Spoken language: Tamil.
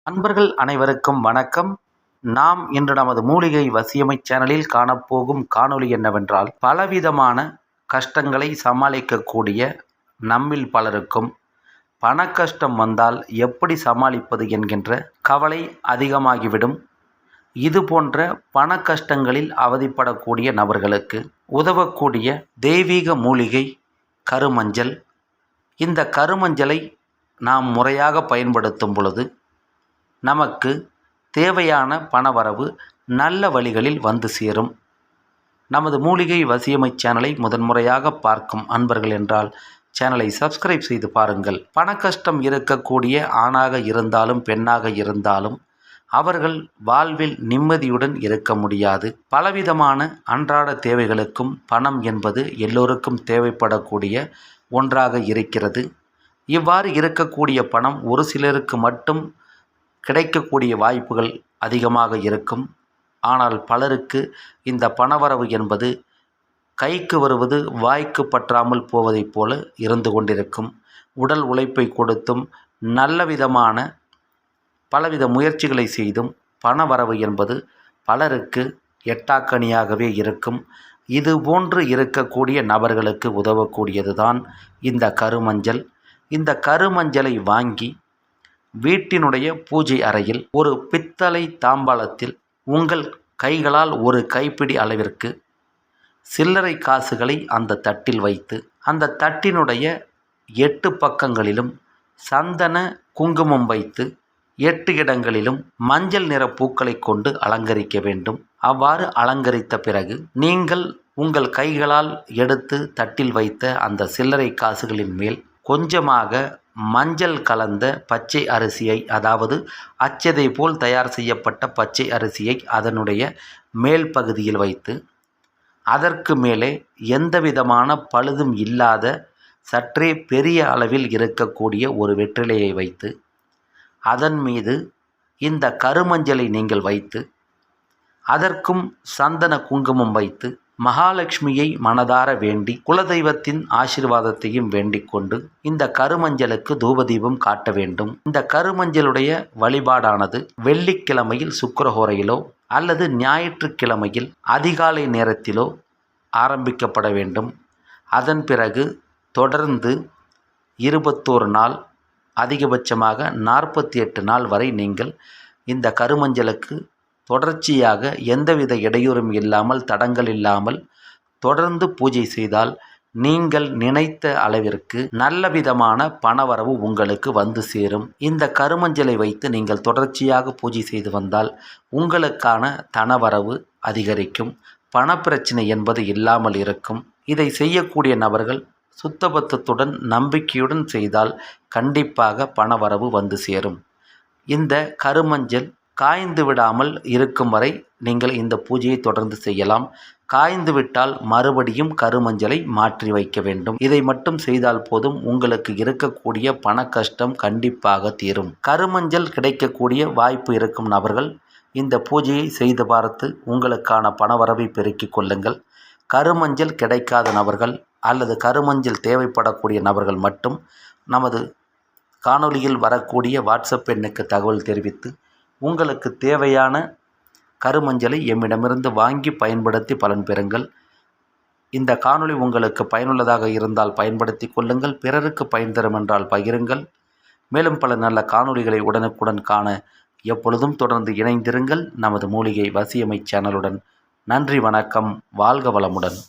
அன்பர்கள் அனைவருக்கும் வணக்கம். நாம் இன்று நமது மூலிகை வசியமை சேனலில் காணப்போகும் காணொளி என்னவென்றால், பலவிதமான கஷ்டங்களை சமாளிக்கக்கூடிய நம்மில் பலருக்கும் பண கஷ்டம் வந்தால் எப்படி சமாளிப்பது என்கின்ற கவலை அதிகமாகிவிடும். இதுபோன்ற பண கஷ்டங்களில் அவதிப்படக்கூடிய நபர்களுக்கு உதவக்கூடிய தெய்வீக மூலிகை கருமஞ்சள். இந்த கருமஞ்சளை நாம் முறையாக பயன்படுத்தும் பொழுது நமக்கு தேவையான பணவரவு நல்ல வழிகளில் வந்து சேரும். நமது மூலிகை வசியமை சேனலை முதன்முறையாக பார்க்கும் அன்பர்கள் என்றால் சேனலை சப்ஸ்கிரைப் செய்து பாருங்கள். பண கஷ்டம் இருக்கக்கூடிய ஆணாக இருந்தாலும் பெண்ணாக இருந்தாலும் அவர்கள் வாழ்வில் நிம்மதியுடன் இருக்க முடியாது. பலவிதமான அன்றாட தேவைகளுக்கும் பணம் என்பது எல்லோருக்கும் தேவைப்படக்கூடிய ஒன்றாக இருக்கிறது. இவ்வாறு இருக்கக்கூடிய பணம் ஒரு சிலருக்கு மட்டும் கிடைக்கக்கூடிய வாய்ப்புகள் அதிகமாக இருக்கும். ஆனால் பலருக்கு இந்த பணவரவு என்பது கைக்கு வருவது வாய்க்கு பற்றாமல் போவதைப் போல இருந்து கொண்டிருக்கும். உடல் உழைப்பை கொடுத்தும் நல்ல விதமான பலவித முயற்சிகளை செய்தும் பணவரவு என்பது பலருக்கு எட்டாக்கனியாகவே இருக்கும். இது போன்று இருக்கக்கூடிய நபர்களுக்கு உதவக்கூடியதுதான் இந்த கருமஞ்சள். இந்த கருமஞ்சளை வாங்கி வீட்டினுடைய பூஜை அறையில் ஒரு பித்தளை தாம்பாளத்தில் உங்கள் கைகளால் ஒரு கைப்பிடி அளவிற்கு சில்லறை காசுகளை அந்த தட்டில் வைத்து, அந்த தட்டினுடைய 8 பக்கங்களிலும் சந்தன குங்குமம் வைத்து 8 இடங்களிலும் மஞ்சள் நிற பூக்களை கொண்டு அலங்கரிக்க வேண்டும். அவ்வாறு அலங்கரித்த பிறகு நீங்கள் உங்கள் கைகளால் எடுத்து தட்டில் வைத்த அந்த சில்லறை காசுகளின் மேல் கொஞ்சமாக மஞ்சள் கலந்த பச்சை அரிசியை, அதாவது அச்சதை போல் தயார் செய்யப்பட்ட பச்சை அரிசியை அதனுடைய மேல் பகுதியில் வைத்து, அதற்கு மேலே எந்தவிதமான பழுதும் இல்லாத சற்றே பெரிய அளவில் இருக்கக்கூடிய ஒரு வெற்றிலையை வைத்து, அதன் மீது இந்த கருமஞ்சளை நீங்கள் வைத்து, அதற்கும் சந்தன குங்குமம் வைத்து, மகாலட்சுமியை மனதார வேண்டி குலதெய்வத்தின் ஆசீர்வாதத்தையும் வேண்டிக் கொண்டு இந்த கருமஞ்சளுக்கு தூபதீபம் காட்ட வேண்டும். இந்த கருமஞ்சளுடைய வழிபாடானது வெள்ளிக்கிழமையில் சுக்கிரஹோரையிலோ அல்லது ஞாயிற்றுக்கிழமையில் அதிகாலை நேரத்திலோ ஆரம்பிக்கப்பட வேண்டும். அதன் பிறகு தொடர்ந்து 21 நாள், அதிகபட்சமாக 48 நாள் வரை நீங்கள் இந்த கருமஞ்சளுக்கு தொடர்ச்சியாக எந்தவித இடையூறும் இல்லாமல், தடங்கள் இல்லாமல் தொடர்ந்து பூஜை செய்தால் நீங்கள் நினைத்த அளவிற்கு நல்ல விதமான பணவரவு உங்களுக்கு வந்து சேரும். இந்த கருமஞ்சளை வைத்து நீங்கள் தொடர்ச்சியாக பூஜை செய்து வந்தால் உங்களுக்கான தனவரவு அதிகரிக்கும். பணப்பிரச்சனை என்பது இல்லாமல் இருக்கும். இதை செய்யக்கூடிய நபர்கள் சுத்தபத்தத்துடன் நம்பிக்கையுடன் செய்தால் கண்டிப்பாக பணவரவு வந்து சேரும். இந்த கருமஞ்சள் காய்ந்து விடாமல் இருக்கும் வரை நீங்கள் இந்த பூஜையை தொடர்ந்து செய்யலாம். காய்ந்து விட்டால் மறுபடியும் கருமஞ்சளை மாற்றி வைக்க வேண்டும். இதை மட்டும் செய்தால் போதும், உங்களுக்கு இருக்கக்கூடிய பண கஷ்டம் கண்டிப்பாக தீரும். கருமஞ்சள் கிடைக்கக்கூடிய வாய்ப்பு இருக்கும் நபர்கள் இந்த பூஜையை செய்து பார்த்து உங்களுக்கான பணவரவை பெருக்கிக் கொள்ளுங்கள். கருமஞ்சள் கிடைக்காத நபர்கள் அல்லது கருமஞ்சள் தேவைப்படக்கூடிய நபர்கள் மட்டும் நமது காணொளியில் வரக்கூடிய வாட்ஸ்அப் எண்ணுக்கு தகவல் தெரிவித்து உங்களுக்கு தேவையான கருமஞ்சளை எம்மிடமிருந்து வாங்கி பயன்படுத்தி பலன் பெறுங்கள். இந்த காணொளி உங்களுக்கு பயனுள்ளதாக இருந்தால் பயன்படுத்தி கொள்ளுங்கள். பிறருக்கு பயன் தரும் என்றால் பகிருங்கள். மேலும் பல நல்ல காணொளிகளை உடனுக்குடன் காண எப்பொழுதும் தொடர்ந்து இணைந்திருங்கள் நமது மூலிகை வசியமை சேனலுடன். நன்றி, வணக்கம், வாழ்க வளமுடன்.